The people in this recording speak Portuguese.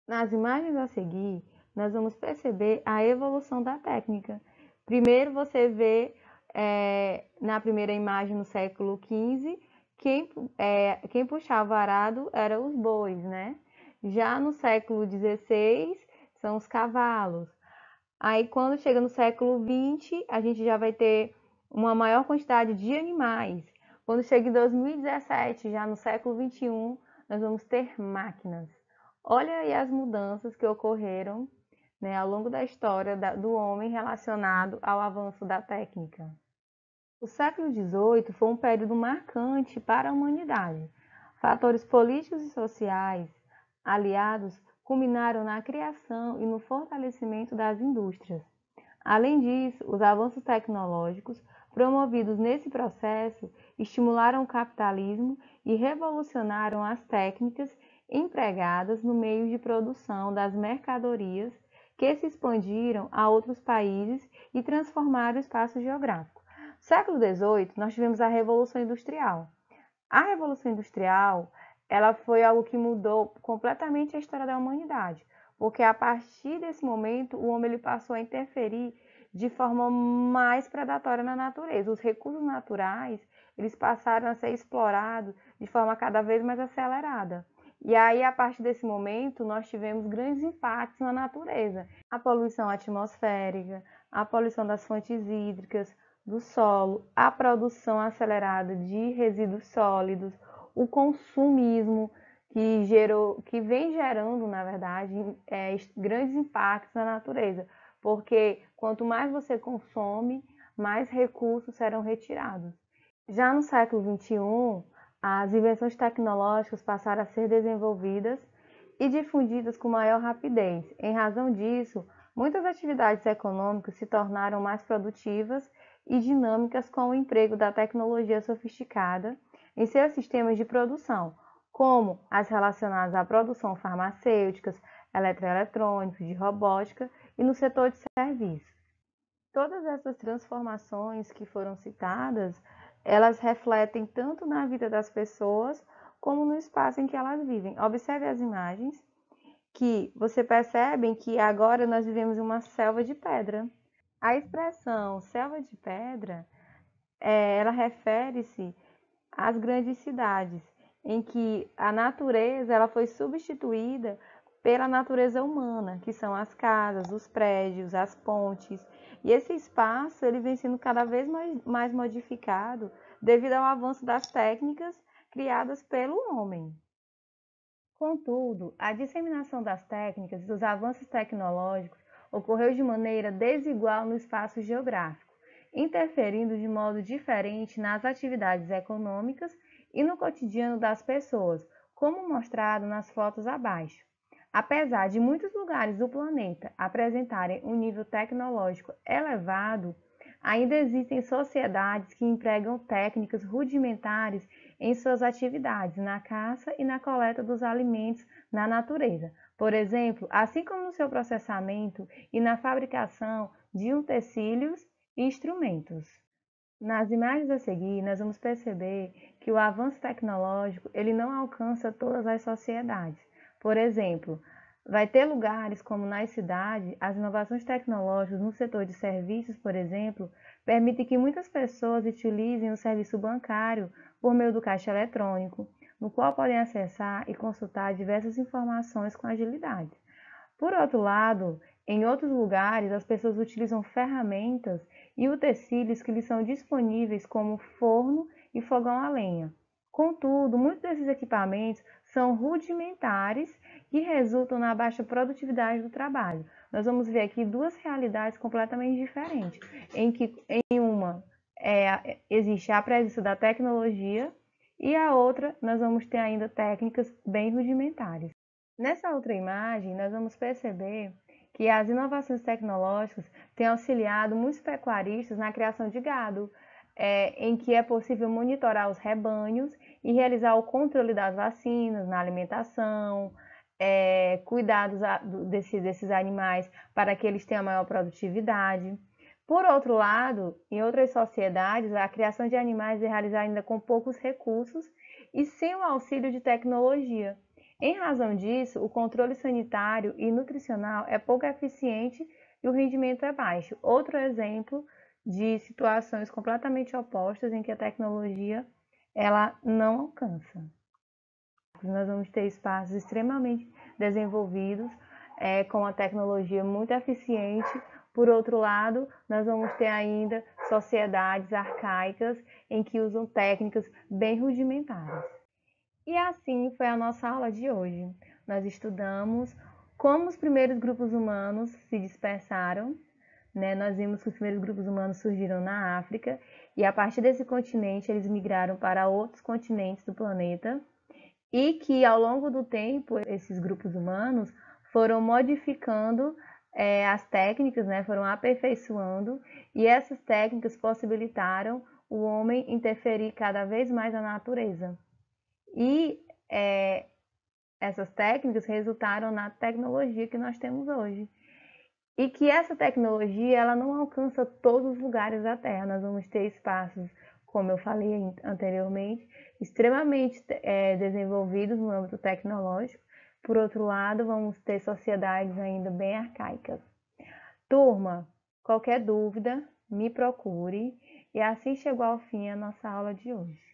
Nas imagens a seguir, nós vamos perceber a evolução da técnica. Primeiro você vê na primeira imagem no século XV, quem puxava o arado eram os bois, né? Já no século XVI são os cavalos. Aí quando chega no século XX, a gente já vai ter uma maior quantidade de animais. Quando chega em 2017, já no século XXI, nós vamos ter máquinas. Olha aí as mudanças que ocorreram, né, ao longo da história do homem relacionado ao avanço da técnica. O século XVIII foi um período marcante para a humanidade. Fatores políticos e sociais aliados culminaram na criação e no fortalecimento das indústrias. Além disso, os avanços tecnológicos promovidos nesse processo estimularam o capitalismo e revolucionaram as técnicas empregadas no meio de produção das mercadorias que se expandiram a outros países e transformaram o espaço geográfico. No século XVIII, nós tivemos a Revolução Industrial. A Revolução Industrial, ela foi algo que mudou completamente a história da humanidade, porque a partir desse momento o homem ele passou a interferir de forma mais predatória na natureza. Os recursos naturais, eles passaram a ser explorados de forma cada vez mais acelerada. E aí, a partir desse momento, nós tivemos grandes impactos na natureza. A poluição atmosférica, a poluição das fontes hídricas, do solo, a produção acelerada de resíduos sólidos, o consumismo que vem gerando, na verdade, grandes impactos na natureza, porque quanto mais você consome, mais recursos serão retirados. Já no século XXI, as invenções tecnológicas passaram a ser desenvolvidas e difundidas com maior rapidez. Em razão disso, muitas atividades econômicas se tornaram mais produtivas e dinâmicas com o emprego da tecnologia sofisticada em seus sistemas de produção, como as relacionadas à produção farmacêuticas, eletroeletrônicos, de robótica e no setor de serviços. Todas essas transformações que foram citadas, elas refletem tanto na vida das pessoas como no espaço em que elas vivem. Observe as imagens que você percebe que agora nós vivemos em uma selva de pedra. A expressão selva de pedra, ela refere-se às grandes cidades, em que a natureza ela foi substituída pela natureza humana, que são as casas, os prédios, as pontes. E esse espaço ele vem sendo cada vez mais modificado devido ao avanço das técnicas criadas pelo homem. Contudo, a disseminação das técnicas e dos avanços tecnológicos ocorreu de maneira desigual no espaço geográfico, interferindo de modo diferente nas atividades econômicas e no cotidiano das pessoas, como mostrado nas fotos abaixo. Apesar de muitos lugares do planeta apresentarem um nível tecnológico elevado, ainda existem sociedades que empregam técnicas rudimentares em suas atividades na caça e na coleta dos alimentos na natureza. Por exemplo, assim como no seu processamento e na fabricação de utensílios e instrumentos. Nas imagens a seguir, nós vamos perceber que o avanço tecnológico ele não alcança todas as sociedades. Por exemplo, vai ter lugares como nas cidades, as inovações tecnológicas no setor de serviços, por exemplo, permitem que muitas pessoas utilizem o serviço bancário por meio do caixa eletrônico, no qual podem acessar e consultar diversas informações com agilidade. Por outro lado, em outros lugares, as pessoas utilizam ferramentas e utensílios que lhes são disponíveis como forno e fogão a lenha. Contudo, muitos desses equipamentos são rudimentares e resultam na baixa produtividade do trabalho. Nós vamos ver aqui duas realidades completamente diferentes, em que em uma existe a presença da tecnologia e a outra nós vamos ter ainda técnicas bem rudimentares. Nessa outra imagem, nós vamos perceber que as inovações tecnológicas têm auxiliado muitos pecuaristas na criação de gado, em que é possível monitorar os rebanhos e realizar o controle das vacinas na alimentação, cuidar desses animais para que eles tenham maior produtividade. Por outro lado, em outras sociedades, a criação de animais é realizada ainda com poucos recursos e sem o auxílio de tecnologia. Em razão disso, o controle sanitário e nutricional é pouco eficiente e o rendimento é baixo. Outro exemplo de situações completamente opostas em que a tecnologia ela não alcança. Nós vamos ter espaços extremamente desenvolvidos, com a tecnologia muito eficiente. Por outro lado, nós vamos ter ainda sociedades arcaicas em que usam técnicas bem rudimentares. E assim foi a nossa aula de hoje. Nós estudamos como os primeiros grupos humanos se dispersaram, né? Nós vimos que os primeiros grupos humanos surgiram na África e a partir desse continente eles migraram para outros continentes do planeta e que ao longo do tempo esses grupos humanos foram modificando as técnicas, né? Foram aperfeiçoando e essas técnicas possibilitaram o homem interferir cada vez mais na natureza. E essas técnicas resultaram na tecnologia que nós temos hoje. E que essa tecnologia ela não alcança todos os lugares da Terra. Nós vamos ter espaços, como eu falei anteriormente, extremamente desenvolvidos no âmbito tecnológico. Por outro lado, vamos ter sociedades ainda bem arcaicas. Turma, qualquer dúvida, me procure. E assim chegou ao fim a nossa aula de hoje.